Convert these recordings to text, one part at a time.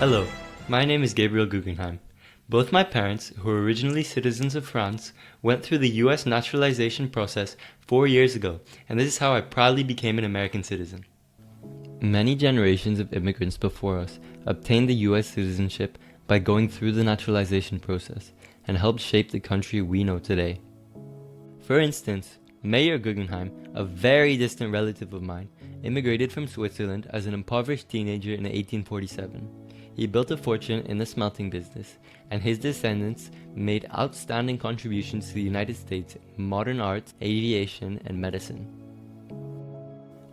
Hello, my name is Gabriel Gougenheim. Both my parents, who were originally citizens of France, went through the US naturalization process 4 years ago, and this is how I proudly became an American citizen. Many generations of immigrants before us obtained the US citizenship by going through the naturalization process and helped shape the country we know today. For instance, Mayor Guggenheim, a very distant relative of mine, immigrated from Switzerland as an impoverished teenager in 1847. He built a fortune in the smelting business, and his descendants made outstanding contributions to the United States in modern arts, aviation, and medicine.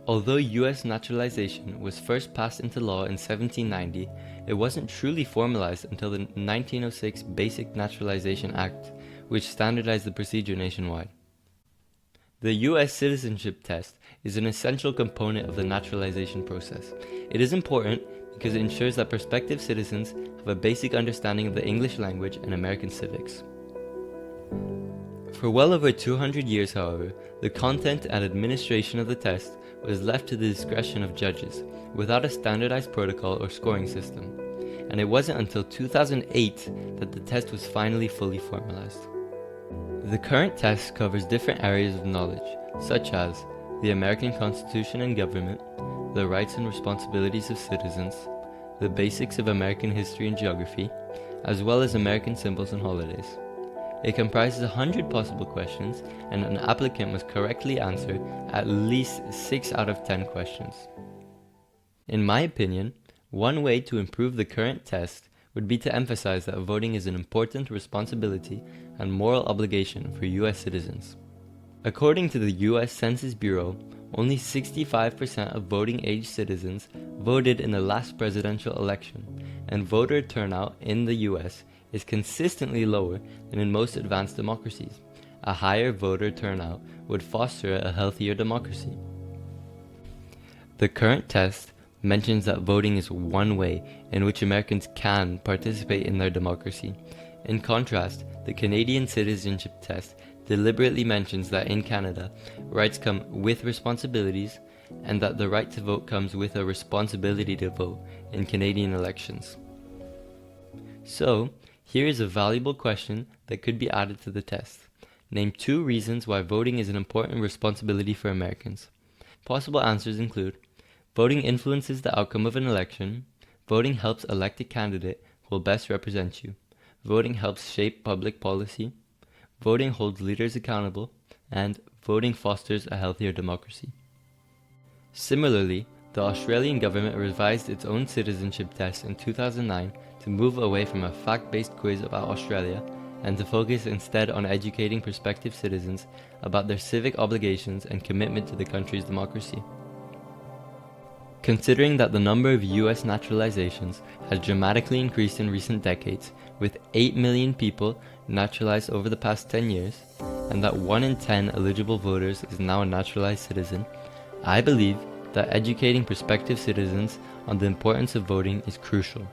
Although US naturalization was first passed into law in 1790, it wasn't truly formalized until the 1906 Basic Naturalization Act, which standardized the procedure nationwide. The US citizenship test is an essential component of the naturalization process. It is important because it ensures that prospective citizens have a basic understanding of the English language and American civics. For well over 200 years, however, the content and administration of the test was left to the discretion of judges, without a standardized protocol or scoring system, and it wasn't until 2008 that the test was finally fully formalized. The current test covers different areas of knowledge, such as the American Constitution and government, the rights and responsibilities of citizens, the basics of American history and geography, as well as American symbols and holidays. It comprises 100 possible questions, and an applicant must correctly answer at least 6 out of 10 questions. In my opinion, one way to improve the current test would be to emphasize that voting is an important responsibility and moral obligation for US citizens. According to the US Census Bureau, only 65% of voting-age citizens voted in the last presidential election, and voter turnout in the US is consistently lower than in most advanced democracies. A higher voter turnout would foster a healthier democracy. The current test mentions that voting is one way in which Americans can participate in their democracy. In contrast, the Canadian citizenship test deliberately mentions that in Canada, rights come with responsibilities, and that the right to vote comes with a responsibility to vote in Canadian elections. So, here is a valuable question that could be added to the test. Name 2 reasons why voting is an important responsibility for Americans. Possible answers include: voting influences the outcome of an election, voting helps elect a candidate who will best represent you, voting helps shape public policy, voting holds leaders accountable, and voting fosters a healthier democracy. Similarly, the Australian government revised its own citizenship test in 2009 to move away from a fact-based quiz about Australia and to focus instead on educating prospective citizens about their civic obligations and commitment to the country's democracy. Considering that the number of US naturalizations has dramatically increased in recent decades, with 8 million people naturalized over the past 10 years, and that 1 in 10 eligible voters is now a naturalized citizen, I believe that educating prospective citizens on the importance of voting is crucial.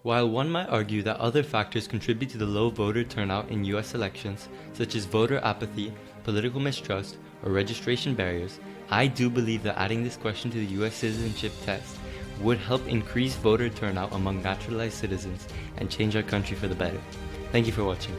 While one might argue that other factors contribute to the low voter turnout in US elections, such as voter apathy, political mistrust, or registration barriers, I do believe that adding this question to the US citizenship test would help increase voter turnout among naturalized citizens and change our country for the better. Thank you for watching.